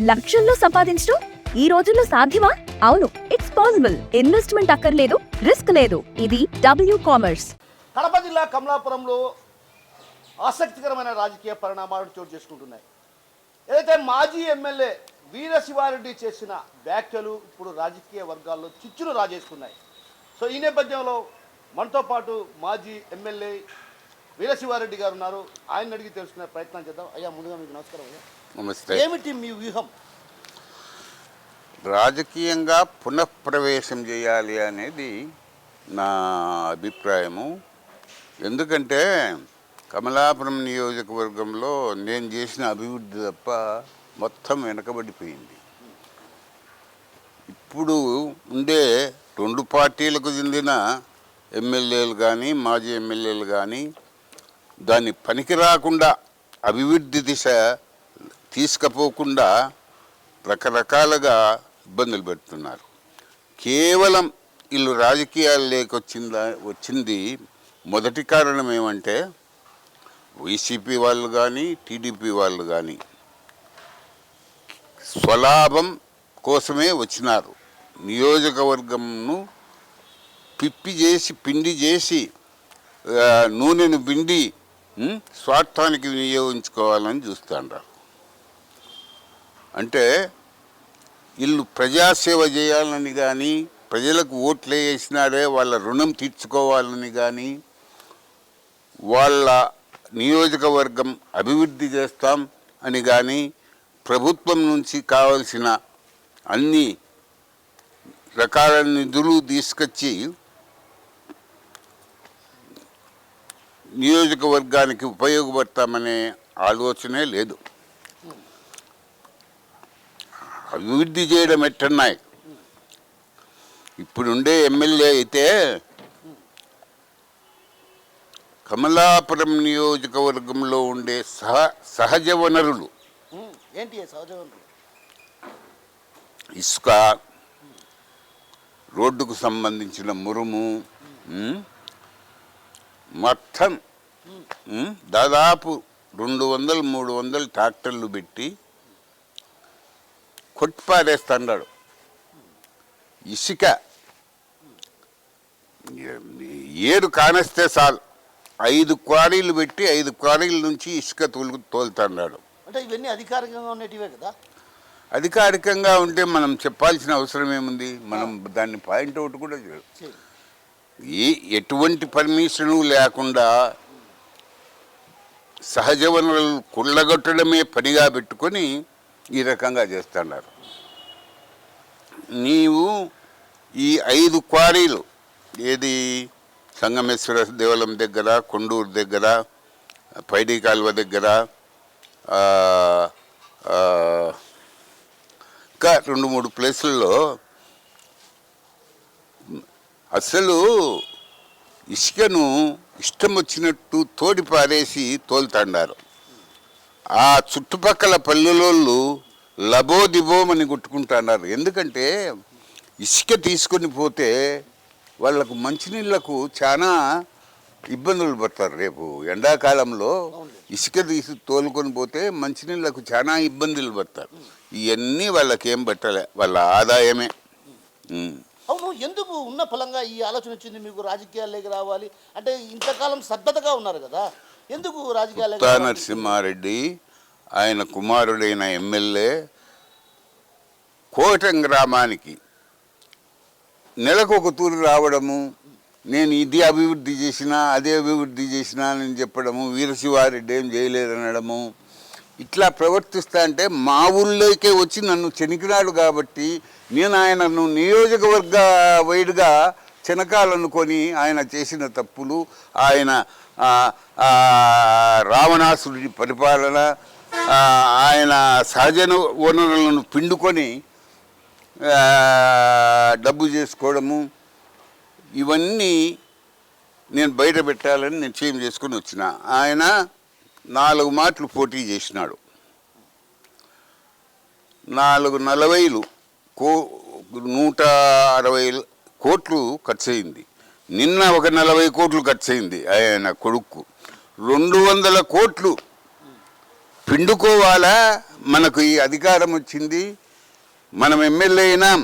లక్షల్లో సంపాదించడం ఈ రోజుల్లో సాధ్యమా? అవును, ఇట్స్ పాసిబుల్. ఇన్వెస్ట్మెంట్ అక్కర్లేదు, రిస్క్ లేదు. ఇది డబ్ల్యూ కామర్స్. కడప జిల్లా కమలాపురంలో ఆసక్తికరమైన రాజకీయ పరిణామాలు చోటు చేసుకుంటున్నాయి. ఏదైతే మాజీ ఎమ్మెల్యే వీరశివారెడ్డి చేసిన వ్యాఖ్యలు ఇప్పుడు రాజకీయ వర్గాల్లో చిచ్చును రాజేసుకున్నాయి. సో ఈ నేపథ్యంలో మనతో పాటు మాజీ ఎమ్మెల్యే వీరశివారెడ్డి గారు ఉన్నారు. ఆయన అడిగి తెలుసుకునే ప్రయత్నం చేద్దాం. అయ్యా, ముందుగా మీకు నమస్కారం. అయ్యా, నమస్తే. ఏమిటి మీ వ్యూహం? రాజకీయంగా పునఃప్రవేశం చేయాలి అనేది నా అభిప్రాయము. ఎందుకంటే కమలాపురం నియోజకవర్గంలో నేను చేసిన అభివృద్ధి తప్ప మొత్తం వెనకబడిపోయింది. ఇప్పుడు ఉండే రెండు పార్టీలకు చెందిన ఎమ్మెల్యేలు కానీ మాజీ ఎమ్మెల్యేలు కానీ దాన్ని పనికి రాకుండా అభివృద్ధి దిశ తీసుకుపోకుండా రకరకాలుగా ఇబ్బందులు పెడుతున్నారు. కేవలం వీళ్ళు రాజకీయాలు వచ్చింది మొదటి కారణం ఏమంటే వైసీపీ వాళ్ళు కానీ టీడీపీ వాళ్ళు కానీ స్వలాభం కోసమే వచ్చినారు. నియోజకవర్గంను పిప్పి చేసి పిండి చేసి నూనెను పిండి స్వార్థానికి వినియోగించుకోవాలని చూస్తున్నారు. అంటే వీళ్ళు ప్రజాసేవ చేయాలని కానీ ప్రజలకు ఓట్లు వేసినారే వాళ్ళ రుణం తీర్చుకోవాలని కానీ వాళ్ళ నియోజకవర్గం అభివృద్ధి చేస్తాం అని కానీ ప్రభుత్వం నుంచి కావలసిన అన్ని రకాల నిధులు తీసుకొచ్చి నియోజకవర్గానికి ఉపయోగపడతామనే ఆలోచనే లేదు. అభివృద్ధి చేయడం ఎట్టున్నాయి. ఇప్పుడుండే ఎమ్మెల్యే అయితే కమలాపురం నియోజకవర్గంలో ఉండే సహజ వనరులు ఏంటి సహజ వనరులు? ఇసుక, రోడ్డుకు సంబంధించిన మురుము, మొత్తం దాదాపు 200-300 ట్రాక్టర్లు పెట్టి కొట్టిపారేస్తున్నాడు. ఇసుక ఏడు కానేస్తే చాలు 5 క్వారీలు పెట్టి 5 క్వారీల నుంచి ఇసుక తోలుతున్నాడు. అంటే ఇవన్నీ అధికారికంగా ఉన్నటివే కదా? అధికారికంగా ఉంటే మనం చెప్పాల్సిన అవసరం ఏముంది? మనం దాన్ని పాయింట్అవుట్ కూడా చేయరు. ఎటువంటి పర్మిషను లేకుండా సహజ వనరులు కుళ్ళగొట్టడమే పనిగా పెట్టుకొని ఈ రకంగా చేస్తున్నారు. నీవు ఈ 5 క్వారీలు ఏది సంగమేశ్వర దేవాలయం దగ్గర, కొండూరు దగ్గర, పైడి కాలువ దగ్గర, ఇంకా 2-3 ప్లేసుల్లో అసలు ఇసుకను ఇష్టం వచ్చినట్టు తోడి పారేసి తోలుతాండారు. ఆ చుట్టుపక్కల పల్లెలోళ్ళు లబోదిబోమని కొట్టుకుంటున్నారు. ఎందుకంటే ఇసుక తీసుకొని పోతే వాళ్ళకు మంచినీళ్లకు చాలా ఇబ్బందులు పడతారు. రేపు ఎండాకాలంలో ఇసుక తీసి తోలుకొని పోతే మంచినీళ్లకు చాలా ఇబ్బందులు పడతారు. ఇవన్నీ వాళ్ళకి ఏం పట్టలే, వాళ్ళ ఆదాయమే. అవును, ఎందుకు ఉన్న ఫలంగా ఈ ఆలోచన వచ్చింది మీకు రాజకీయాల్లోకి రావాలి అంటే? ఇంతకాలం సద్ధతగా ఉన్నారు కదా, ఎందుకు రాజకీయాల్లోకి? నరసింహారెడ్డి ఆయన కుమారుడైన ఎమ్మెల్యే కోటం గ్రామానికి నెలకు ఒక తూరు రావడము, నేను ఇది అభివృద్ధి చేసినా అదే అభివృద్ధి చేసినా అని చెప్పడము, వీరశివారెడ్డి ఏం చేయలేదనడము, ఇట్లా ప్రవర్తిస్తా అంటే మా ఊళ్ళోకే వచ్చి నన్ను చెనికినాడు కాబట్టి నేను ఆయనను నియోజకవర్గ వైడ్గా చెనకాలనుకొని ఆయన చేసిన తప్పులు, ఆయన రావణాసుడి పరిపాలన, ఆయన సహజ వనరులను పిండుకొని డబ్బు చేసుకోవడము, ఇవన్నీ నేను బయట పెట్టాలని నిశ్చయం చేసుకొని వచ్చిన. ఆయన 4 మాటలు పోటీ చేసినాడు. 440 160 కోట్లు ఖర్చు అయింది. నిన్న ఒక 40 కోట్లు ఖర్చు అయింది ఆయన కొడుకు. 200 కోట్లు పిండుకోవాలా, మనకు ఈ అధికారం వచ్చింది, మనం ఎమ్మెల్యే అయినాం,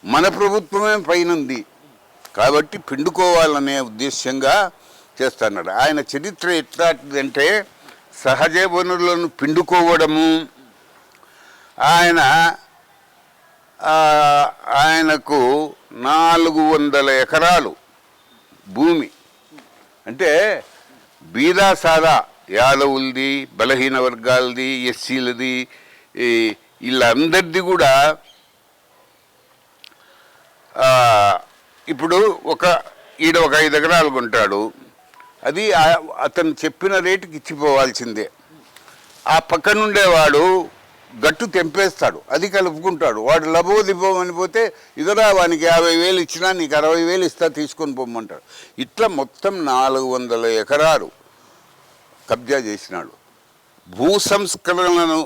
మన ప్రభుత్వమే పైనుంది కాబట్టి పిండుకోవాలనే ఉద్దేశంగా చేస్తున్నాడు. ఆయన చరిత్ర ఎట్లాంటిదంటే సహజ వనరులను పిండుకోవడము, ఆయనకు 400 ఎకరాలు భూమి, అంటే బీదా సాదా యాదవులది, బలహీన వర్గాలది, ఎస్సీలది, వీళ్ళందరిది కూడా ఇప్పుడు ఈడ ఒక 5 ఎకరాలు కొంటాడు, అది అతను చెప్పిన రేటుకి ఇచ్చిపోవాల్సిందే. ఆ పక్కనుండేవాడు గట్టు తెంపేస్తాడు, అది కలుపుకుంటాడు, వాడు లబోదిబోమని పోతే ఇదరా వానికి 50,000 ఇచ్చినా నీకు 60,000 ఇస్తా తీసుకొని పొమ్మంటాడు. ఇట్లా మొత్తం 400 ఎకరాలు కబ్జా చేసినాడు. భూ సంస్కరణను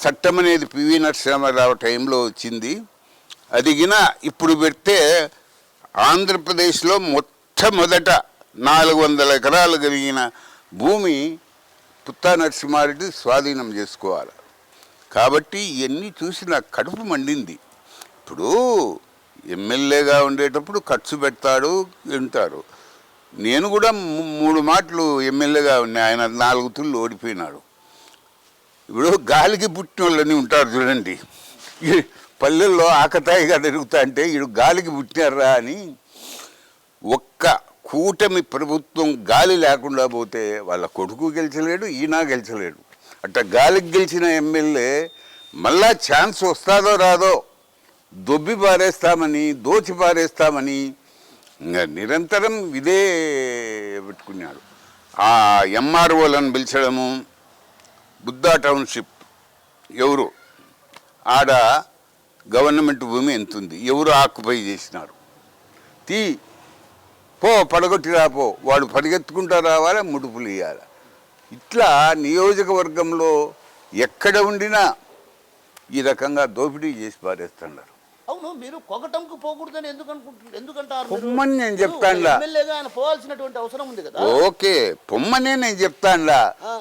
చట్టం అనేది పివి నరసింహారావు టైంలో వచ్చింది. అదిగిన ఇప్పుడు పెడితే ఆంధ్రప్రదేశ్లో మొట్టమొదట 400 ఎకరాలు కలిగిన భూమి పుత్తా నరసింహారెడ్డి స్వాధీనం చేసుకోవాలి. కాబట్టి ఇవన్నీ చూసి నాకు కడుపు మండింది. ఇప్పుడు ఎమ్మెల్యేగా ఉండేటప్పుడు ఖర్చు పెడతాడు, వింటారు. నేను కూడా 3 మాటలు ఎమ్మెల్యేగా ఉన్నా, ఆయన 4 తుళ్ళు ఓడిపోయినాడు. ఇప్పుడు గాలికి పుట్టిన వాళ్ళని ఉంటారు చూడండి, పల్లెల్లో ఆకతాయిగా తిరుగుతా అంటే వీడు గాలికి పుట్టినారా అని. ఒక్క కూటమి ప్రభుత్వం గాలి లేకుండా పోతే వాళ్ళ కొడుకు గెలిచలేడు, ఈయన గెలిచలేడు. అట్లా గాలికి గెలిచిన ఎమ్మెల్యే మళ్ళా ఛాన్స్ వస్తుందో రాదో దొబ్బి పారేస్తామని, దోచి పారేస్తామని ఇంకా నిరంతరం ఇదే పెట్టుకున్నాడు. ఆ ఎంఆర్ఓలను పిలిచడము, బుద్ధా టౌన్షిప్ ఎవరు ఆడ గవర్నమెంట్ భూమి ఎంతుంది, ఎవరు ఆక్యుపై చేసినారు, పడగొట్టి రాపో, వాడు పరిగెత్తుకుంటూ రావాలి, ముడుపులు ఇవ్వాలి. ఇట్లా నియోజకవర్గంలో ఎక్కడ ఉండినా ఈ రకంగా దోపిడీ చేసి పారేస్తున్నారు. అవును, మీరు కొగటంకు పోకూడదని ఎందుకంటారు? పొమ్మని నేను చెప్తానులా, ఎమ్మెల్యేగా ఆయన పోవాల్సినటువంటి అవసరం ఉంది కదా. ఓకే, పొమ్మనే నేను చెప్తానులా.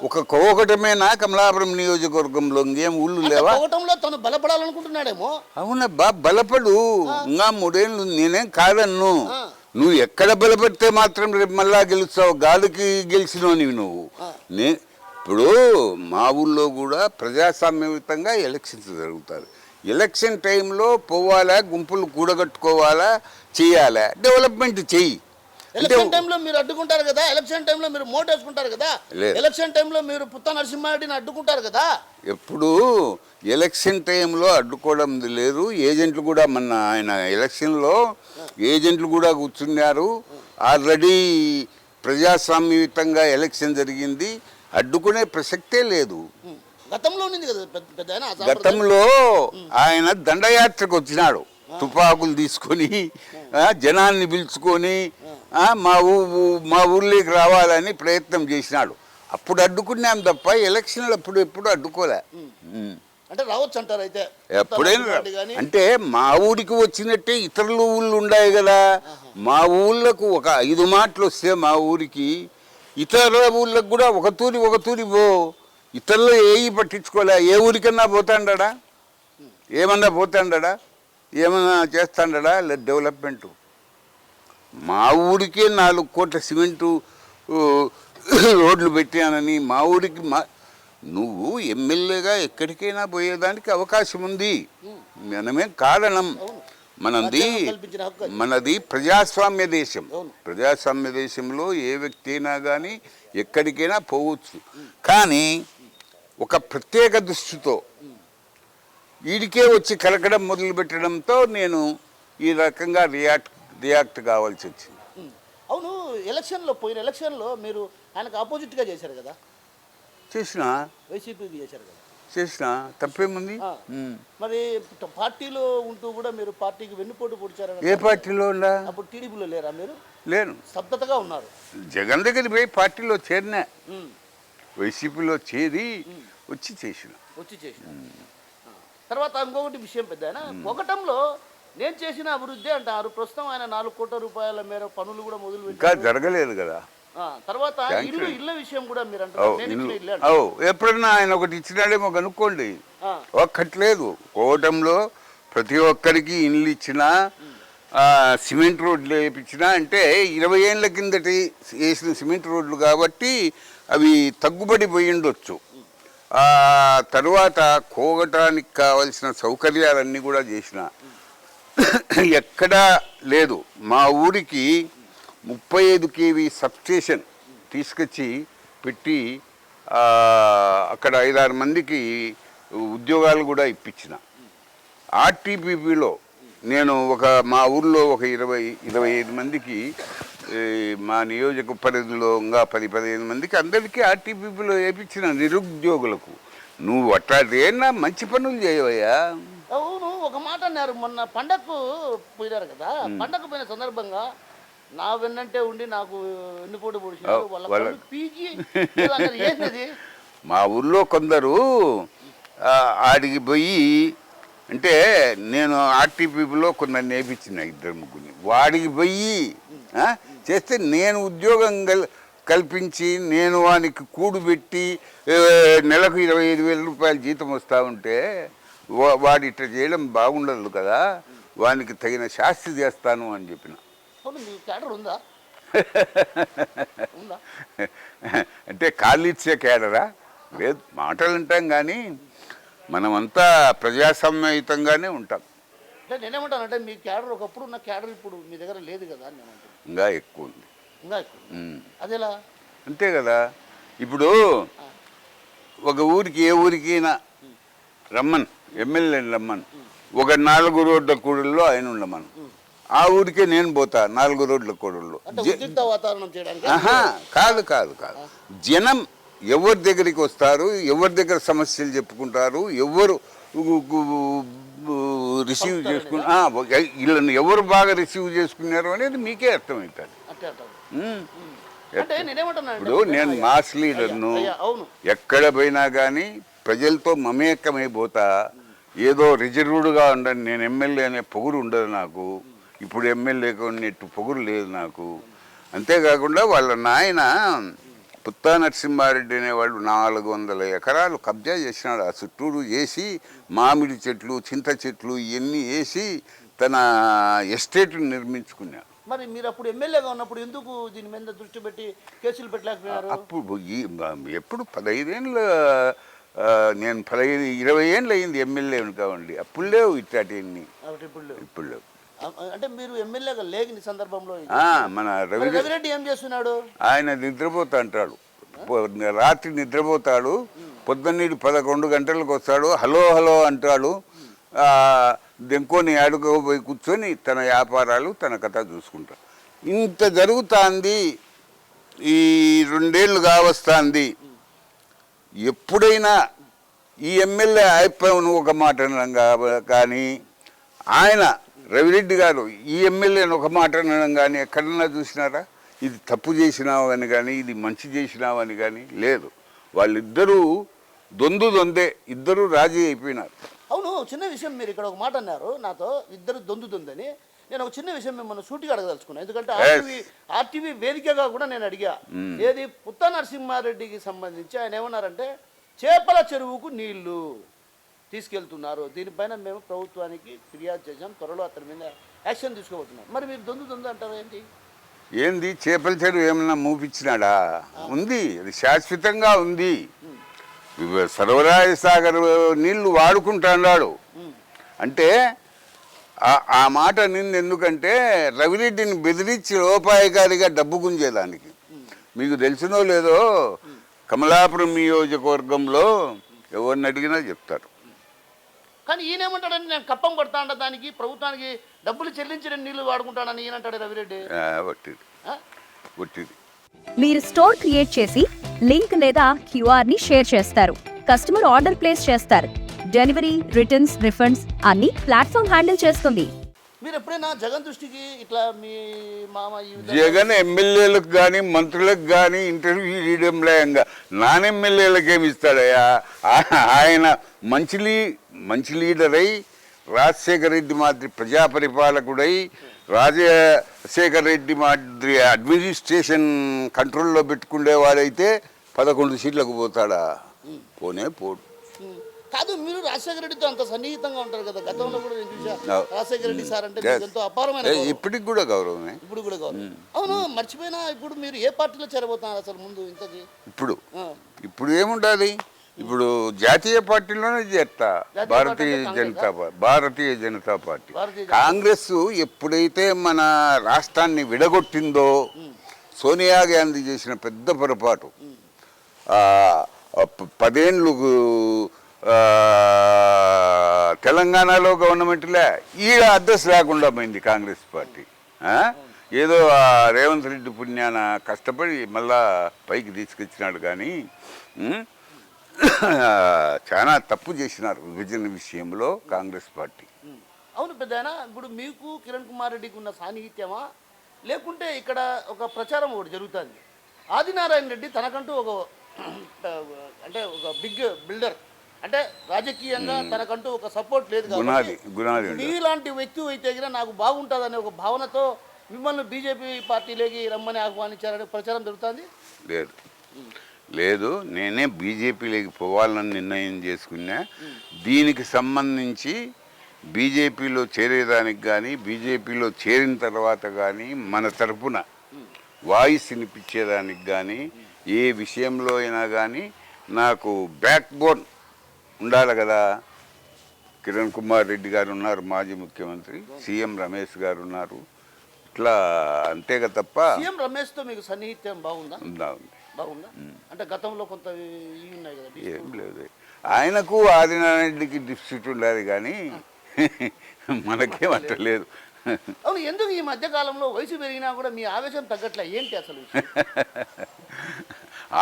ఒక కోగటమేనా కమలాపురం నియోజకవర్గంలో ఇంకేం ఊళ్ళు లేవా? కోగటంలో తను బలపడాలనుకుంటున్నాడేమో. అవునబ్బా, బలపడు, ఇంకా 3 ఏళ్ళు నేనేం కాదన్ను. నువ్వు ఎక్కడ బలపడితే మాత్రం రేపు మళ్ళా గెలుస్తావు, గాలికి గెలిచినావు నువ్వు. ఇప్పుడు మా ఊళ్ళో కూడా ప్రజాస్వామ్యయుతంగా ఎలక్షన్స్ జరుగుతారు. ఎలక్షన్ టైంలో పోవాలా, గుంపులు కూడగట్టుకోవాలా, చేయాలా, డెవలప్మెంట్ చెయ్యి. ఎలక్షన్ టైంలో మీరు అడ్డుకుంటారు కదా, ఎలక్షన్ టైంలో మీరు మోటేసుకుంటారు కదా, ఎలక్షన్ టైంలో మీరు పుత్తా నరసింహారెడ్డిని అడ్డుకుంటారు కదా. ఎప్పుడు ఎలక్షన్ టైంలో అడ్డుకోవడం లేదు. ఏజెంట్లు కూడా ఆయన ఎలక్షన్లో ఏజెంట్లు కూడా కూర్చున్నారు. ఆల్రెడీ ప్రజాస్వామ్యయుతంగా ఎలక్షన్ జరిగింది, అడ్డుకునే ప్రసక్తే లేదు. గతంలో ఆయన దండయాత్రకు వచ్చినాడు, తుపాకులు తీసుకొని జనాన్ని పిలుచుకొని మా ఊర్లోకి రావాలని ప్రయత్నం చేసినాడు. అప్పుడు అడ్డుకున్నాం తప్ప ఎలక్షన్లు ఎప్పుడు అడ్డుకోలే. అంటే రావచ్చు అంటారు. అయితే ఎప్పుడైనా అంటే మా ఊరికి వచ్చినట్టే ఇతరుల ఊళ్ళు ఉన్నాయి కదా. మా ఊళ్ళకు ఒక 5 మాటలు వస్తే మా ఊరికి ఇతర ఊళ్ళకు కూడా ఒక తూరి పో. ఇతరులు ఏవి పట్టించుకోలే. ఏ ఊరికన్నా పోతాడా, ఏమన్నా పోతాడా, ఏమన్నా చేస్తాడా? లేదు డెవలప్మెంటు. మా ఊరికే 4 కోట్ల సిమెంటు రోడ్లు పెట్టానని మా ఊరికి నువ్వు ఎమ్మెల్యేగా ఎక్కడికైనా పోయేదానికి అవకాశం ఉంది, మనమే కారణం. మనది ప్రజాస్వామ్య దేశం. ప్రజాస్వామ్య దేశంలో ఏ వ్యక్తి అయినా కానీ ఎక్కడికైనా పోవచ్చు. కానీ ఒక ప్రత్యేక దృష్టితో వీడికే వచ్చి కలకడం మొదలు పెట్టడంతో నేను ఈ రకంగా రియాక్ట్ కావాల్సి వచ్చింది. అవును, పోయిన ఎలక్షన్లో మీరు ఆయనకు ఆపోజిట్గా చేశారు కదా. చేసిన వైసీపీకి చేశారు కదా. చేసిన తప్పేముంది. మరి పార్టీలో ఉంటూ కూడా మీరు పార్టీకి వెన్నుపోటు పొడిచారు. ఏ పార్టీలో ఉన్నా? అప్పుడు టీడీపీలో లేరా మీరు? లేను, స్తబ్దతగా ఉన్నారు. జగన్ దగ్గరికి పోయి పార్టీలో చేరినా, వైసీపీలో చేరి వచ్చి చేసిన. తర్వాత ఇంకొకటి విషయం పెద్ద ఒకటంలో నేను చేసిన అభివృద్ధి అంటారు. ప్రస్తుతం ఆయన 4 కోట్ల రూపాయల మేర పనులు కూడా మొదలు ఇంకా జరగలేదు కదా. తర్వాత Thank you. ఇళ్ళ విషయం కూడా మీరు అంటారు నేను ఇచ్చిన ఇల్లు ఎప్పుడన్నా ఆయన ఒకటి ఇచ్చినాడేమో కనుక్కోండి. ఒక్కట్లేదు, కోవటంలో ప్రతి ఒక్కరికి ఇండ్లు ఇచ్చినా సిమెంట్ రోడ్లు వేయించినా అంటే 20 ఏళ్ళ కిందటి వేసిన సిమెంట్ రోడ్లు కాబట్టి అవి తగ్గుబడి పోయి ఉండొచ్చు. తర్వాత కోగటానికి కావలసిన సౌకర్యాలన్నీ కూడా చేసిన ఎక్కడా లేదు. మా ఊరికి 35 kV సబ్స్టేషన్ తీసుకొచ్చి పెట్టి అక్కడ 5-6 మందికి ఉద్యోగాలు కూడా ఇప్పించిన. ఆర్టీపీపీలో నేను మా ఊర్లో ఒక 20-25 మందికి, మా నియోజక పరిధిలో ఇంకా 10-15 మందికి అందరికీ ఆర్టీపీపీలో వేయించిన నిరుద్యోగులకు. నువ్వు అట్లాంటిదేనా మంచి పనులు చేయవయ్యా. అవును, ఒక మాట అన్నారు మొన్న పండగకు పోయినారు కదా, పండగ పోయిన సందర్భంగా నా వెన్నంటే ఉండి నాకు ఎన్నుపోటు పొడిచినారు వాళ్ళ పీజీ ఏంటది. మా ఊర్లో కొందరు ఆడికి పోయి అంటే నేను ఆర్టీపీలో కొందరు నేర్పించిన 2-3 వాడికి పోయి చేస్తే నేను ఉద్యోగం కల్పించి నేను వానికి కూడుబెట్టి నెలకు 25,000 రూపాయలు జీతం వస్తూ ఉంటే వాడు ఇట్లా చేయడం బాగుండదు కదా, వానికి తగిన శాస్తి చేస్తాను అని చెప్పిన. అంటే కాళ్ళు ఇచ్చే కేడరా లేదు, మాటలు అంటాం కానీ మనమంతా ప్రజాస్వామ్యయుతంగానే ఉంటాం. అంటే నేనేమంటానంటే మీ క్యాడర్ ఒకప్పుడు ఉన్న క్యాడర్ ఇప్పుడు మీ దగ్గర లేదు కదా అని నేను ఇంకా ఎక్కువ ఉంది. ఇంకా ఎక్కువ అదేలా అంతే కదా. ఇప్పుడు ఒక ఊరికి ఏ ఊరికైనా రమ్మను, ఎమ్మెల్యేని రమ్మను, ఒక 4 రోడ్ల కూడల్లో ఆయన ఉండమను, ఆ ఊరికే నేను పోతా 4 రోడ్ల కూడల్లో. కాదు కాదు కాదు, జనం ఎవరి దగ్గరికి వస్తారు, ఎవరి దగ్గర సమస్యలు చెప్పుకుంటారు, ఎవరు రిసీవ్ వీళ్ళని ఎవరు బాగా రిసీవ్ చేసుకున్నారు అనేది మీకే అర్థమవుతుంది. ఇప్పుడు నేను మాస్ లీడర్ను, ఎక్కడ పోయినా కానీ ప్రజలతో మమేకమైపోతా. ఏదో రిజర్వ్డ్గా ఉండను, నేను ఎమ్మెల్యే అనే పొగురు ఉండదు నాకు. ఇప్పుడు ఎమ్మెల్యేగా ఉన్నట్టు పొగురు లేదు నాకు. అంతేకాకుండా వాళ్ళ నాయన పుత్తా నరసింహారెడ్డి అనేవాళ్ళు 400 ఎకరాలు కబ్జా చేసినాడు. ఆ చుట్టూరు చేసి మామిడి చెట్లు, చింత చెట్లు ఇవన్నీ వేసి తన ఎస్టేట్ను నిర్మించుకున్నాడు. మరి మీరు అప్పుడు ఎమ్మెల్యేగా ఉన్నప్పుడు ఎందుకు దీని మీద దృష్టి పెట్టి కేసులు పెట్టలేకపోయారు? అప్పుడు ఎప్పుడు 15 ఏళ్ళు, నేను 20 ఏళ్ళు అయింది ఎమ్మెల్యే కావండి. అప్పుడు లేవు ఇట్లాంటివన్నీ, ఇప్పుడు లేవు. అంటే మీరు ఎమ్మెల్యేగా లేని సందర్భంలో మన రవిరెడ్డి ఏం చేస్తున్నాడు? ఆయన నిద్రపోతా అంటాడు, రాత్రి నిద్రపోతాడు, పొద్దున్నీడు 11 గంటలకు వస్తాడు, హలో హలో అంటాడు, దెంకొని అడుగుపోయి కూర్చొని తన వ్యాపారాలు తన కథ చూసుకుంటాడు. ఇంత జరుగుతుంది, ఈ 2 ఏళ్ళు కావస్తుంది. ఎప్పుడైనా ఈ ఎమ్మెల్యే అయిపోయాను ఒక మాట కానీ, ఆయన రవిరెడ్డి గారు ఈ ఎమ్మెల్యేని ఒక మాట అనడం కానీ ఎక్కడన్నా చూసినారా? ఇది తప్పు చేసినావు అని కానీ, ఇది మంచి చేసినావు అని కానీ లేదు. వాళ్ళిద్దరూ దొందే, ఇద్దరు రాజీ అయిపోయినారు. అవును, చిన్న విషయం మీరు ఇక్కడ ఒక మాట అన్నారు నాతో, ఇద్దరు దొందని. నేను ఒక చిన్న విషయం మిమ్మల్ని సూటిగా అడగదలుచుకున్నాను, ఎందుకంటే ఆర్టీవీ వేదికగా కూడా నేను అడిగా. ఏది పుత్తా నరసింహారెడ్డికి సంబంధించి ఆయన ఏమన్నారంటే చేపల చెరువుకు నీళ్లు తీసుకెళ్తున్నారు, దీనిపైన మేము ప్రభుత్వానికి ఫిర్యాదు చేసాం, త్వరలో అతని మీద యాక్షన్ తీసుకోబోతున్నాం. మరి మీరు దొందు అంటారు ఏంది? చేపల చెరువు ఏమన్నా మూపించినాడా? ఉంది, అది శాశ్వతంగా ఉంది. సర్వరాయ సాగర్ నీళ్లు వాడుకుంటున్నాడు అంటే ఆ మాట నింది. ఎందుకంటే రవిరెడ్డిని బెదిరించి లోపాయకారిగా డబ్బు గుంజేదానికి. మీకు తెలిసినో లేదో, కమలాపురం నియోజకవర్గంలో ఎవరిని అడిగినా చెప్తారు. కానీ ఈయనేమంటాడని నేను కప్పం కొడతాండ, దానికి ప్రభుత్వానికి డబ్బులు చెల్లించిన నీళ్లు వాడుకుంటాడని ఈయనంటాడు రవిరెడ్డి. ఒట్టిది. మీరు స్టోర్ క్రియేట్ చేసి లింక్ లేదా క్యూఆర్ ని షేర్ చేస్తారు, కస్టమర్ ఆర్డర్ ప్లేస్ చేస్తారు, డెలివరీ, రిటర్న్స్, రిఫండ్స్ అన్ని ప్లాట్ఫామ్ హ్యాండిల్ చేస్తుంది. మీరు ఎప్పుడైనా జగన్ దృష్టికి ఇట్లా మీ మామ జగన్ ఎమ్మెల్యేలకు కానీ మంత్రులకు కానీ ఇంటర్వ్యూ ఇవ్వడంలో నాన్ ఎమ్మెల్యేలకు ఏమి ఇస్తాడయ్యా? ఆయన మంచి లీడర్ అయి రాజశేఖర రెడ్డి మాదిరి ప్రజా పరిపాలకుడై రాజశేఖర రెడ్డి మాదిరి అడ్మినిస్ట్రేషన్ కంట్రోల్లో పెట్టుకునేవాడైతే 11 సీట్లకు పోతాడా? పోనే పోడు. కాదు, మీరు రాజశేఖర రెడ్డితో అంత సన్నిహితంగా ఉంటారు కదా, గతంలో కూడా నేను చూసా. రాజశేఖర రెడ్డి సార్ అంటే మీకు ఎంతో అపారమైన గౌరవం. ఇప్పటికి కూడా గౌరవమే. ఇప్పుడు కూడా గౌరవం. అవును, మర్చిపోయినా, ఇప్పుడు మీరు ఏ పార్టీలో చేరబోతున్నారు అసలు ముందు ఇంతకి? ఇప్పుడు ఏముండాలి? ఇప్పుడు జాతీయ పార్టీలోనే చేస్తా. భారతీయ జనతా పార్టీ. కాంగ్రెస్ ఎప్పుడైతే మన రాష్ట్రాన్ని విడగొట్టిందో సోనియా గాంధీ చేసిన పెద్ద పొరపాటు. 10 ఏళ్ళు తెలంగాణలో గవర్నమెంట్లే ఈడ అడ్రస్ లేకుండా పోయింది కాంగ్రెస్ పార్టీ. ఏదో రేవంత్ రెడ్డి పుణ్యాన కష్టపడి మళ్ళా పైకి తీసుకొచ్చినాడు. కానీ చాలా తప్పు చేసినారు విభజన విషయంలో కాంగ్రెస్ పార్టీ. అవును పెద్దయినా, ఇప్పుడు మీకు కిరణ్ కుమార్ రెడ్డికి ఉన్న సాన్నిహిత్యమా, లేకుంటే ఇక్కడ ఒక ప్రచారం ఒకటి జరుగుతుంది. ఆదినారాయణ రెడ్డి తనకంటూ ఒక బిగ్ బిల్డర్, అంటే రాజకీయంగా తనకంటూ ఒక సపోర్ట్ లేదు కాబట్టి మీలాంటి వ్యక్తి అయితే నాకు బాగుంటుందనే ఒక భావనతో మిమ్మల్ని బీజేపీ పార్టీలోకి రమ్మని ఆహ్వానించారనే ప్రచారం జరుగుతుంది. లేదు, నేనే బీజేపీలోకి పోవాలని నిర్ణయం చేసుకున్నా. దీనికి సంబంధించి బీజేపీలో చేరేదానికి కానీ, బీజేపీలో చేరిన తర్వాత కానీ మన తరపున వాయిస్ వినిపించేదానికి కానీ, ఏ విషయంలో అయినా కానీ నాకు బ్యాక్ బోన్ ఉండాలి కదా. కిరణ్ కుమార్ రెడ్డి గారు ఉన్నారు, మాజీ ముఖ్యమంత్రి. సీఎం రమేష్ గారు ఉన్నారు. ఇట్లా అంతేగా తప్ప. సీఎం రమేష్తో మీకు సన్నిహిత్యం బాగుందా? బాగుందా? అంటే గతంలో కొంత ఉన్నాయి కదా. ఏం లేదు, ఆయనకు ఆదినారాయణ రెడ్డికి డిస్ట్రిక్ట్ ఉండాలి కానీ మనకేమట్టలేదు. అవును, ఎందుకు ఈ మధ్య కాలంలో వయసు పెరిగినా కూడా మీ ఆవేశం తగ్గట్లే? ఏంటి అసలు?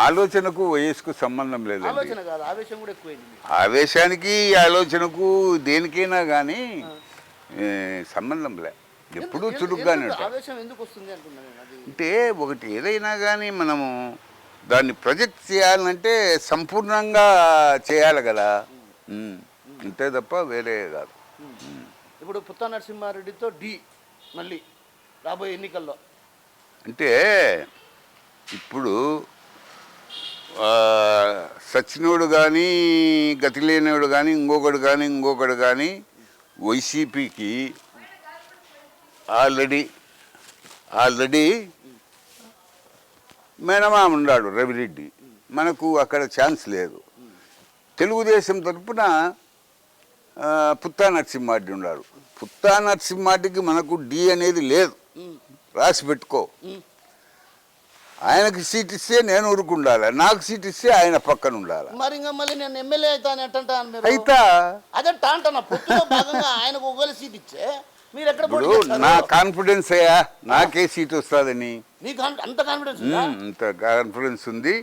ఆలోచనకు వయసుకు సంబంధం లేదు. ఆలోచన కాదు, ఆవేశం కూడా ఎక్కువైంది. ఆవేశానికి ఆలోచనకు దేనికైనా కానీ సంబంధం లే. ఎప్పుడు చురుగ్గానే ఆవేశం ఎందుకు వస్తుంది అంటున్నాను. అంటే ఒకటి ఏదైనా కానీ మనము దాన్ని ప్రొజెక్ట్ చేయాలంటే సంపూర్ణంగా చేయాలి కదా, అంతే తప్ప వేరే కాదు. ఇప్పుడు పుత్తా నరసింహారెడ్డితో మళ్ళీ రాబోయే ఎన్నికల్లో అంటే ఇప్పుడు సచ్చినోడు కానీ, గతి లేనివాడు కానీ, ఇంకొకడు కానీ వైసీపీకి ఆల్రెడీ మేనమామ ఉన్నాడు రవిరెడ్డి. మనకు అక్కడ ఛాన్స్ లేదు. తెలుగుదేశం తరఫున పుత్తా నరసింహారెడ్డి ఉన్నాడు. పుత్తా నరసింహారెడ్డికి మనకు డి అనేది లేదు, రాసి పెట్టుకో. ఆయనకి సీట్ ఇస్తే నేను ఊరుకుండాలి, నాకు సీట్ ఇస్తే ఆయన పక్కన ఉండాలి. మరి ఇంకా మళ్ళీ నేను ఎమ్మెల్యే అవుతాను అయితా అదే అంటున్నా. పొత్తులో భాగంగా ఆయనకు ఒకవేళ సీట్ ఇచ్చే మీరు ఎక్కడ? నా కాన్ఫిడెన్స్ అయ్యా, నాకే సీట్ వస్తుందని. అంత కాన్ఫిడెన్స్? అంత కాన్ఫిడెన్స్ ఉంది,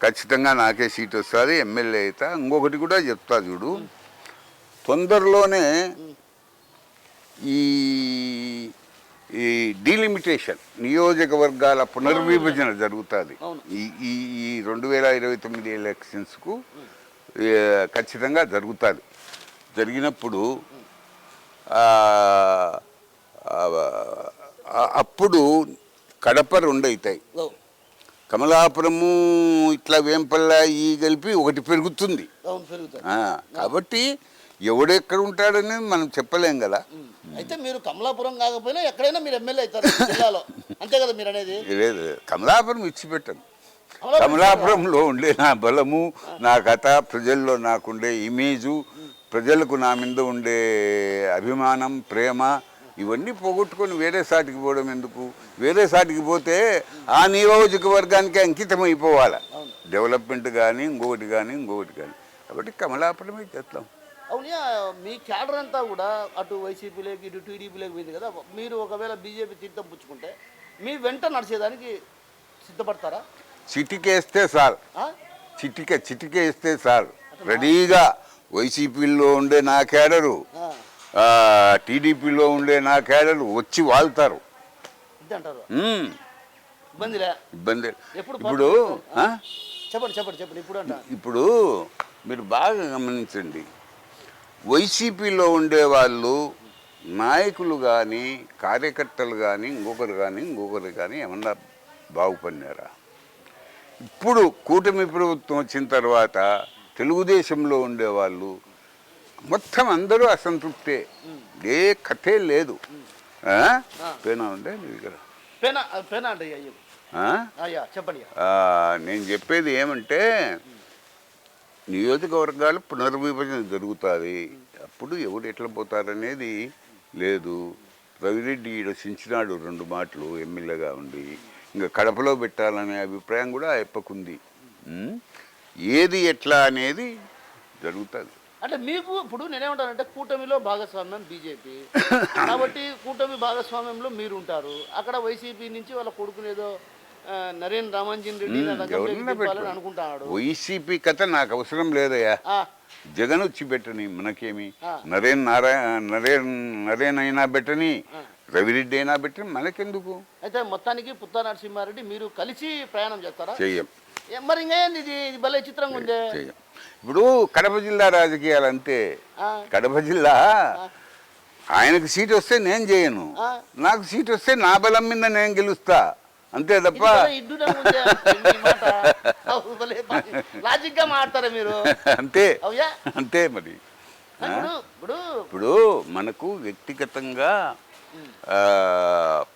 ఖచ్చితంగా నాకే సీట్ వస్తుంది, ఎమ్మెల్యే అవుతా. ఇంకొకటి కూడా చెప్తా చూడు, తొందరలోనే ఈ డీలిమిటేషన్ నియోజకవర్గాల పునర్విభజన జరుగుతుంది. ఈ 2029 ఎలక్షన్స్కు ఖచ్చితంగా జరుగుతుంది. జరిగినప్పుడు అప్పుడు కడప 2 అవుతాయి, కమలాపురము ఇట్లా వేంపల్ల ఈ కలిపి 1 పెరుగుతుంది. కాబట్టి ఎవడెక్కడ ఉంటాడని మనం చెప్పలేం కదా. అయితే మీరు కమలాపురం కాకపోయినా ఎక్కడైనా మీరు ఎమ్మెల్యే అవుతారు జిల్లాలో, అంతే కదా మీరు అనేది? లేదు, కమలాపురం ఇచ్చిపెట్టాను. కమలాపురంలో ఉండే నా బలము, నా కథ, ప్రజల్లో నాకుండే ఇమేజు, ప్రజలకు నా మీద ఉండే అభిమానం, ప్రేమ, ఇవన్నీ పోగొట్టుకొని వేరే సాటికి పోవడం ఎందుకు? వేరే సాటికి పోతే ఆ నియోజకవర్గానికి అంకితం అయిపోవాలి, డెవలప్మెంట్ కానీ ఇంకొకటి కానీ. కాబట్టి కమలాపురమే చేస్తాం. అవునా, మీ క్యాడర్ అంతా కూడా అటు వైసీపీలోకి ఇటు టీడీపీలోకి పోయింది కదా. మీరు ఒకవేళ బీజేపీ తీర్థం పుచ్చుకుంటే మీ వెంట నడిచేదానికి సిద్ధపడతారా? చిటికేస్తే సార్, చిటికేస్తే సార్ రెడీగా వైసీపీలో ఉండే నా క్యాడరు, టీడీపీలో ఉండే నా క్యాడరు వచ్చి వాళ్తారు. ఇబ్బంది ఇప్పుడు చెప్పండి. ఇప్పుడు మీరు బాగా గమనించండి, వైసీపీలో ఉండేవాళ్ళు నాయకులు కానీ కార్యకర్తలు కానీ ఇంకొకరు కానీ ఏమన్నా బాగుపడినారా? ఇప్పుడు కూటమి ప్రభుత్వం వచ్చిన తర్వాత తెలుగుదేశంలో ఉండేవాళ్ళు మొత్తం అందరూ అసంతృప్తే, ఏ కథే లేదు. పేనా ఉండే నీ దగ్గర? పేనా అంటే చెప్పండి. నేను చెప్పేది ఏమంటే నియోజకవర్గాలు పునర్విభజన జరుగుతుంది. అప్పుడు ఎవరు ఎట్లా పోతారనేది లేదు. రవిరెడ్డి రచించినాడు 2 మాటలు ఎమ్మెల్యేగా ఉండి, ఇంకా కడపలో పెట్టాలనే అభిప్రాయం కూడా ఆయప్పకుంది. ఏది ఎట్లా అనేది జరుగుతుంది. అంటే మీకు ఇప్పుడు నేనేమంటానంటే కూటమిలో భాగస్వామ్యం బీజేపీ కాబట్టి కూటమి భాగస్వామ్యంలో మీరు ఉంటారు. అక్కడ వైసీపీ నుంచి వాళ్ళ కొడుకునేదో నరేన్ రామాంజన్ రెడ్డి అనుకుంటాడు. వైసీపీ కథ నాకు అవసరం లేదయ్యా. జగన్ వచ్చి పెట్టని మనకేమి, నరేన్ అయినా పెట్టని, రవిరెడ్డి అయినా పెట్టని మనకెందుకు? అయితే మొత్తానికి పుత్తా నరసింహారెడ్డి మీరు కలిసి ప్రయాణం చేస్తారా? చెయ్యం. మరి ఇంకేంది ఇది భలే చిత్రంగా ఉందే. చెయ్యం. ఇప్పుడు కడప జిల్లా రాజకీయాలు అంతే. కడప జిల్లా ఆయనకు సీట్ వస్తే నేను చేయను, నాకు సీట్ వస్తే నా బలం మీద నేను గెలుస్తా, అంతే తప్ప. లాజిక్ గా మాట్లాడతారా మీరు? అంతే అంతే. మరి ఇప్పుడు మనకు వ్యక్తిగతంగా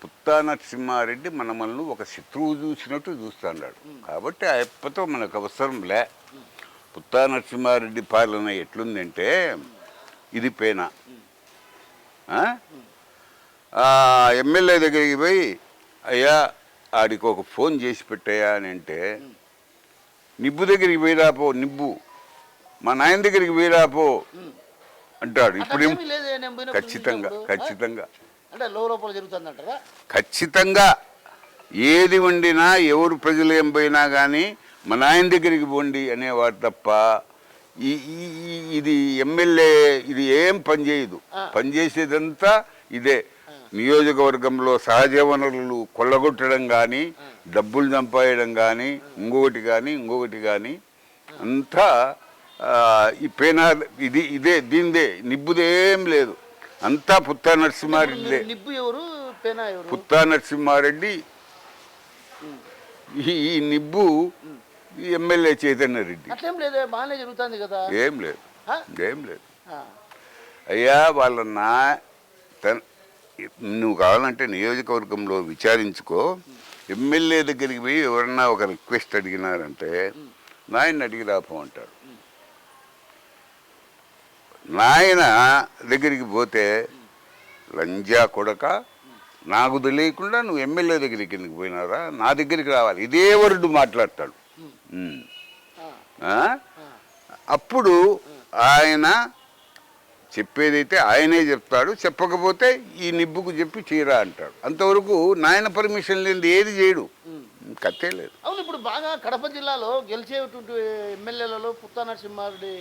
పుత్తా నరసింహారెడ్డి మనల్ని ఒక శత్రువు చూసినట్టు చూస్తున్నాడు. కాబట్టి ఆ ఎప్పతో మనకు అవసరం లే. పుత్తా నరసింహారెడ్డి పాలన ఎట్లుందంటే ఇది పేనా. ఎమ్మెల్యే దగ్గరికి పోయి అయ్యా ఆడికి ఒక ఫోన్ చేసి పెట్టాయా అని అంటే, నిబ్బు దగ్గరికి పోయిరాపో, నిబ్బు మా నాయన దగ్గరికి పోయిరాపో అంటాడు. ఇప్పుడు ఖచ్చితంగా ఖచ్చితంగా ఖచ్చితంగా ఏది వండినా ఎవరు ప్రజలు ఏం పోయినా కానీ మా నాయన దగ్గరికి పోండి అనేవాడు తప్ప ఇది ఎమ్మెల్యే ఇది ఏం పనిచేయదు. పనిచేసేదంతా ఇదే. నియోజకవర్గంలో సహజ వనరులు కొల్లగొట్టడం కానీ, డబ్బులు చంపేయడం కానీ, ఇంకొకటి కానీ అంతా ఈ పేనా ఇదే దీనిదే. నిబ్బుదేం లేదు, అంతా పుత్తా నరసింహారెడ్డి. నిబ్బు ఎవరు, పేనా ఎవరు? పుత్తా నరసింహారెడ్డి. ఈ నిబ్బు ఎమ్మెల్యే చైతన్య రెడ్డి. అట్లేం లేదు, బాగానే జరుగుతుంది కదా. ఏం లేదు. అయ్యా వాళ్ళ నువ్వు కావాలంటే నియోజకవర్గంలో విచారించుకో. ఎమ్మెల్యే దగ్గరికి పోయి ఎవరన్నా ఒక రిక్వెస్ట్ అడిగినారంటే నాయన అడిగి రాపో అంటాడు. నాయన దగ్గరికి పోతే లంజా కొడక, నాకు తెలియకుండా నువ్వు ఎమ్మెల్యే దగ్గరికి ఎందుకు పోయినారా, నా దగ్గరికి రావాలి, ఇదే వరుడు మాట్లాడతాడు. అప్పుడు ఆయన చెప్పేదైతే ఆయనే చెప్తాడు, చెప్పకపోతే ఈ నిబ్బుకు చెప్పి చీరా అంటాడు. అంతవరకు నాయన పర్మిషన్ లేనిది ఏది చేయడు, కత్తే లేదు. అవును, ఇప్పుడు బాగా కడప జిల్లాలో గెలిచేటువంటి ఎమ్మెల్యేలలో పుత్తా నరసింహారెడ్డి,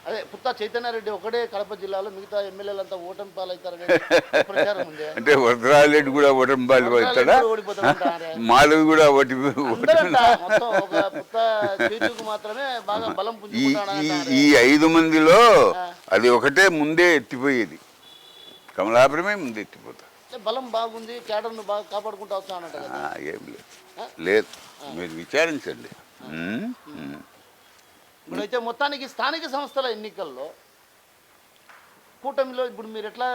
అదే పుత్తా చైతన్యారెడ్డి ఒకటే కడప జిల్లాలో, మిగతా ఎమ్మెల్యేలంతా ఓటమి పాలవుతారు ప్రచారం ఉంది. అంటే వరదరాజరెడ్డి కూడా ఓటమి పాలు అవుతాడా, మాలవి కూడా మాత్రమే బాగా బలం. ఈ 5 మందిలో అది ఒకటే ముందే ఎత్తిపోయేది, కమలాపురమే ముందే ఎత్తిపోతా. బలం బాగుంది, కేడర్ను బాగా కాపాడుకుంటూ వస్తా అన్నట్టు. ఏం లేదు, మీరు విచారించండి. ఇప్పుడైతే మొత్తానికి స్థానిక సంస్థల ఎన్నికల్లో కూటమిలో ఇప్పుడు మీరు ఎట్లా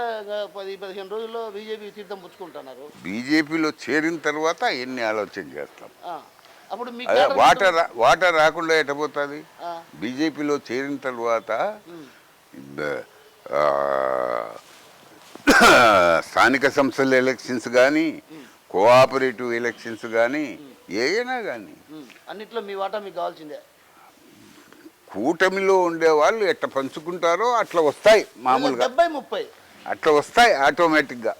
10-15 రోజుల్లో బీజేపీ తీర్థం పుచ్చుకుంటున్నారు? బీజేపీలో చేరిన తర్వాత ఎన్ని ఆలోచన చేస్తాం. అప్పుడు వాటర్ రాకుండా ఎట్టబోతుంది? బీజేపీలో చేరిన తర్వాత స్థానిక సంస్థల ఎలక్షన్స్ కానీ, కోఆపరేటివ్ ఎలక్షన్స్ కానీ, ఏదైనా కానీ అన్నిట్లో మీ వాటా మీకు కావాల్సిందే. కూటమిలో ఉండేవాళ్ళు ఎట్లా పంచుకుంటారో అట్లా వస్తాయి, మామూలుగా 70-30 అట్లా వస్తాయి, ఆటోమేటిక్గా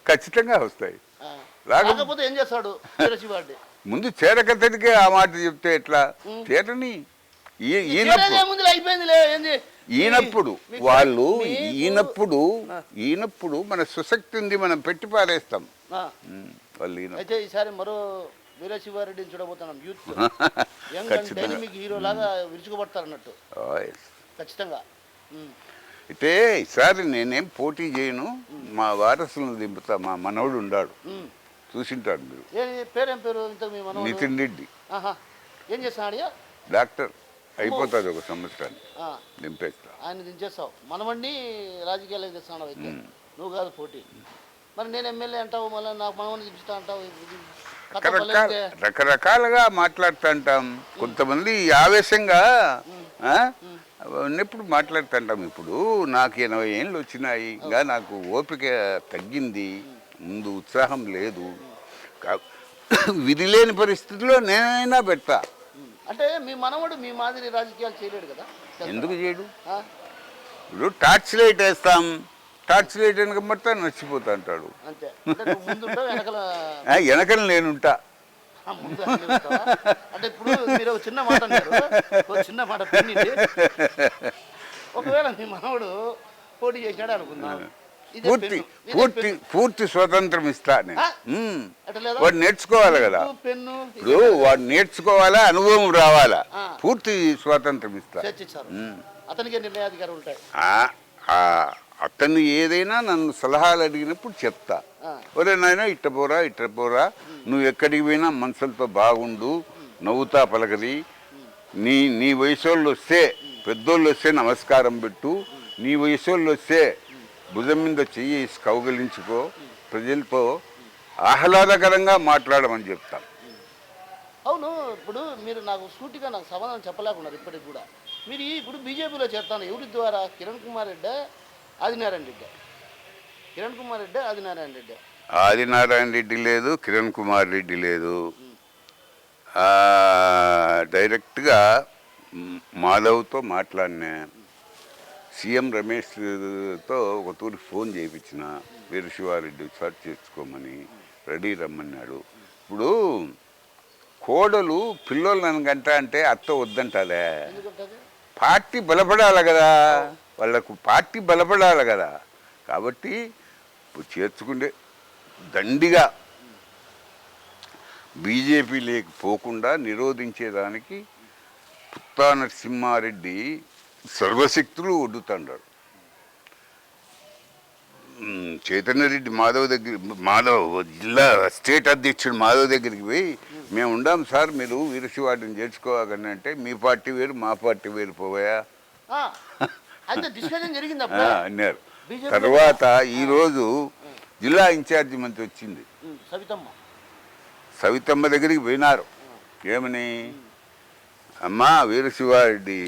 ఖచ్చితంగా వస్తాయి. రాకపోతే ఏం చేస్తాడు ముందు చేరకతడికే ఆ మాట చెప్తే ఎట్లా చేరని? ఈనప్పుడు వాళ్ళు ఈనప్పుడు మన సుశక్తిని మనం పెట్టి పారేస్తాం. వాళ్ళు ఈసారి మరో వీరశివారెడ్డిని చూడబోతున్నాం. Youth young and dynamic hero లాగా విరుచుకుపడతారు అన్నట్టు. ఖచ్చితంగా. అయితే ఈసారి నేనేం పోటీ చేయను, మా వారసులను దింపుతా. మా మనవడు ఉన్నాడు, చూసింటాడు మీరు, పేరేం పేరు ఇంత మీ మనవడు? నితిన్ రెడ్డి. ఆహా. ఏం చేస్తున్నాడు? డాక్టర్ అయిపోతుంది 1 సంవత్సరాన్ని, దింపేస్తా. ఆయన దించేస్తావు, మనవడిని రాజకీయాలకు తెస్తున్నావు అయితే. నువ్వు కాదు పోటీ. మరి నేను ఎమ్మెల్యే అంటావు, మళ్ళీ నాకు మనవడిని దించుతా అంటావు. రకరకాలుగా మాట్లాడుతుంటాం. కొంతమంది ఆవేశంగా ఉన్నప్పుడు మాట్లాడుతుంటాం. ఇప్పుడు నాకు 80 ఏళ్ళు వచ్చినాయి, ఇంకా నాకు ఓపిక తగ్గింది, ముందు ఉత్సాహం లేదు. విధి లేని పరిస్థితిలో నేనైనా పెడతా. అంటే మీ మనవడు మీ మాదిరి రాజకీయాలు చేయలేడు కదా? ఎందుకు చేయడు? ఇప్పుడు టార్చ్ లైట్ వేస్తాం, టార్చ్ లైట్ వెనక పడతా నచ్చిపోతా అంటాడు. అంతే. వెనకల నేనుంటా. అంటే ఇప్పుడు మీరు ఒక చిన్న మాట అన్నారు, ఒక చిన్న మాట పిన్నింది. ఒకవేళ మీ మనవడు పోటీ చేశాడు అనుకుందాం, పూర్తి స్వతంత్రం ఇస్తా. వాడు నేర్చుకోవాలి కదా, ఇప్పుడు వాడు నేర్చుకోవాలా, అనుభవం రావాలా, పూర్తి స్వాతంత్రం ఇస్తా. అతనికి నిర్ణయాధికారం ఉంటాయి. అతను ఏదైనా నన్ను సలహాలు అడిగినప్పుడు చెప్తా. ఒరే నాయన ఇట్ట పోరా, నువ్వు ఎక్కడికి పోయినా మనుషులతో బాగుండు, నవ్వుతా పలకది. నీ వయసోళ్ళు వస్తే, పెద్దోళ్ళు వస్తే నమస్కారం పెట్టు, నీ వయసోళ్ళు వస్తే భుజం మీద చెయ్యి కౌగలించుకో, ప్రజలతో ఆహ్లాదకరంగా మాట్లాడమని చెప్తాను. అవును. ఇప్పుడు మీరు నాకు సూటిగా నాకు సమాధానం చెప్పలేకున్నారు ఇప్పటికి కూడా. మీరు ఇప్పుడు బీజేపీలో చేస్తాను ఎవరి ద్వారా? కిరణ్ కుమార్ రెడ్డి, ఆదినారాయణ రెడ్డి. కిరణ్ కుమార్ రెడ్డి, ఆదినారాయణ రెడ్డి. ఆదినారాయణ రెడ్డి లేదు, కిరణ్ కుమార్ రెడ్డి లేదు. డైరెక్ట్గా మాధవ్తో మాట్లాడినా, సీఎం రమేష్తో ఒక తూరికి ఫోన్ చేయించిన, వీరశివారెడ్డి సర్చ్ చేసుకోమని, రెడీ రమ్మన్నాడు. ఇప్పుడు కోడలు పిల్లోళ్ళని గంట అంటే అత్త వద్దంటారే, పార్టీ బలపడాలి కదా, వాళ్ళకు పార్టీ బలపడాలి కదా. కాబట్టి ఇప్పుడు చేర్చుకుంటే దండిగా బీజేపీ లేకపోకుండా నిరోధించేదానికి పుత్తా నరసింహారెడ్డి సర్వశక్తులు ఒడ్డుతాడు. చైతన్యరెడ్డి మాధవ్ జిల్లా స్టేట్ అధ్యక్షుడు మాధవ్ దగ్గరికి పోయి, మేము ఉండాం సార్, మీరు వీరశివాడిని చేర్చుకోవాలని అంటే, మీ పార్టీ వేరు మా పార్టీ వేరు పోయా అన్నారు. తర్వాత ఈరోజు జిల్లా ఇన్ఛార్జి మంత్రి వచ్చింది, సవితమ్మ దగ్గరికి పోయినారు. ఏమని, అమ్మా వీరశివారెడ్డి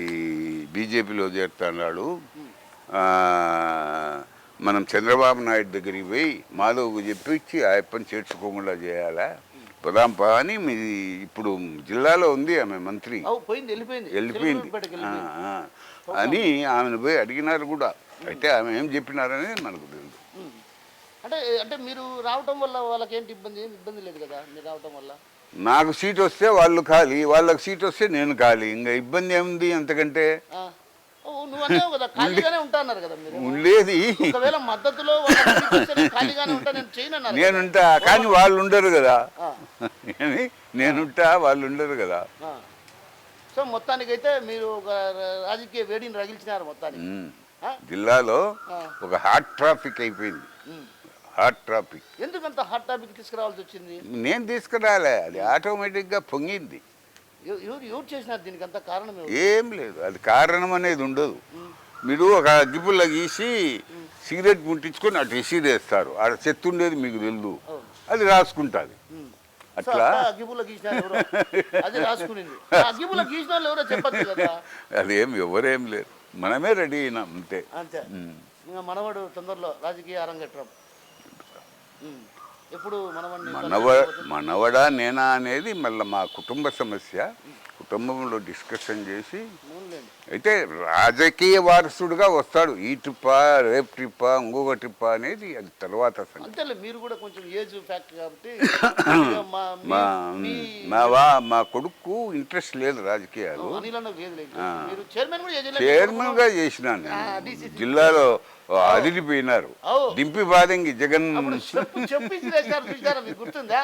బీజేపీలో చేరుతున్నాడు, మనం చంద్రబాబు నాయుడు దగ్గరికి పోయి మాధవ్కు చెప్పించి ఆ పని చేర్చుకోకుండా చేయాలా, పొదాంపా అని. మీది ఇప్పుడు జిల్లాలో ఉంది ఆమె మంత్రి, వెళ్ళిపోయింది అని ఆమెను పోయి అడిగినారు కూడా. అయితే ఆమె ఏం చెప్పినారని మనకు తెలియదు. అంటే మీరు రావటం వల్ల వాళ్ళకి ఏంటి ఇబ్బంది? ఇబ్బంది లేదు కదా మీరు రావటం వల్ల? నాకు సీట్ వస్తే వాళ్ళు ఖాళీ, వాళ్ళకి సీట్ వస్తే నేను ఖాళీ, ఇంకా ఇబ్బంది ఏముంది అంతకంటే? ఉండేది నేనుంటా, కానీ వాళ్ళు ఉండరు కదా. నేనుంటా, వాళ్ళు ఉండరు కదా. సో మొత్తానికైతే మీరు ఒక రాజకీయ వేడిని రగిల్చినారు మొత్తానికి. జిల్లాలో ఒక హాట్ ట్రాఫిక్ అయిపోయింది. హాట్ ట్రాఫిక్ ఎందుకంత హాట్ టాపిక్ తీసుకురావాల్సి వచ్చింది? నేను తీసుకురాలే, అది ఆటోమేటిక్గా పొంగింది. ఎవరు చేసినారు దీనికి? అంత కారణం ఏం లేదు, అది కారణం అనేది ఉండదు. మీరు ఒక అగ్గిపుల్ల గీసి సిగరెట్ ముట్టించుకొని అటు విసిరేస్తారు, ఆడ చెత్త ఉండేది మీకు తెలియదు, అది రాసుకుంటుంది. అట్లా అదేం ఎవరేం లేరు, మనమే రెడీ అయినాం అంతే. మనవాడు తొందరలో రాజకీయ అరంగేట్రం. ఎప్పుడు మనవడా నేనా అనేది మళ్ళీ మా కుటుంబ సమస్య, కుటుంబంలో డిస్కషన్ చేసి. అయితే రాజకీయ వారసుడుగా వస్తాడు, ఈ ట్రిప్పా రేపు ట్రిప్పా ఇంకొక ట్రిప్పా అనేది అది తర్వాత సంగతి. మీరు కూడా కొంచెం ఏజ్ ఫ్యాక్ట్ కాబట్టి మా కొడుకు ఇంట్రెస్ట్ లేదు రాజకీయాలు. చైర్మన్ గా చేసినాను, జిల్లాలో అదిరిపోయినారు, దింపి బాదంగి జగన్ గుర్తుందా?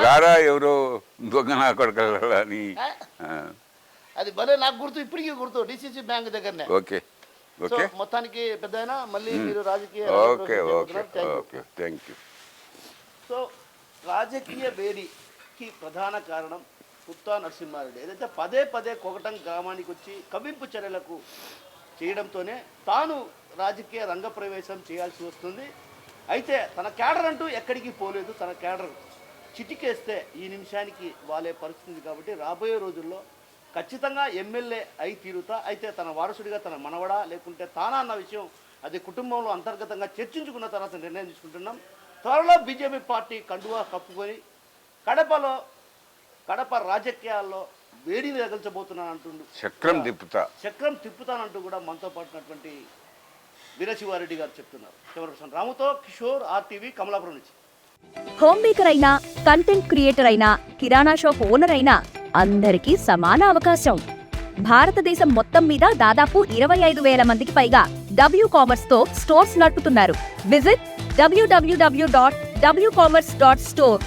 రారా ఎవరో దొంగ నా కొడుకల్లా అని అది భలే నాకు గుర్తు, ఇప్పటికీ గుర్తు, డిసిసి బ్యాంక్ దగ్గరనే. ఓకే సో ఓకే మొత్తానికి పెద్దయినా మళ్ళీ మీరు రాజకీయ okay okay okay thank you. So రాజకీయ వేడికి ప్రధాన కారణం పుత్తా నరసింహారెడ్డి. ఏదైతే పదే పదే కొగటం గ్రామానికి వచ్చి కవ్వింపు చర్యలకు చేయడంతోనే తాను రాజకీయ రంగ ప్రవేశం చేయాల్సి వస్తుంది. అయితే తన క్యాడర్ అంటూ ఎక్కడికి పోలేదు. తన క్యాడర్ చిటికేస్తే ఈ నిమిషానికి వాళ్ళే పరిస్థితి. కాబట్టి రాబోయే రోజుల్లో ఖచ్చితంగా ఎమ్మెల్యే అయి తీరుతా. అయితే తన వారసుడిగా తన మనవడా లేకుంటే తానా అన్న విషయం అది కుటుంబంలో అంతర్గతంగా చర్చించుకున్న తర్వాత నిర్ణయం తీసుకుంటున్నాం. త్వరలో బీజేపీ పార్టీ కండువా కప్పుకొని కడప రాజకీయాల్లో వేడిని రగిల్చబోతున్నాను అంటుండు. చక్రం తిప్పుతానంటూ కూడా మనతో పాటున్నటువంటి వీరశివారెడ్డి గారు చెప్తున్నారు. కెమెరా పర్సన్ రాముతో కిషోర్, RTV, కమలాపురం నుంచి. హోమ్ మేకర్ అయినా, కంటెంట్ క్రియేటర్ అయినా, కిరాణా షాప్ ఓనర్ అయినా అందరికీ సమాన అవకాశం. భారతదేశం మొత్తం మీద దాదాపు 25,000 మందికి పైగా WCommerce తో స్టోర్స్ నడుపుతున్నారు. Visit www.wcommerce.store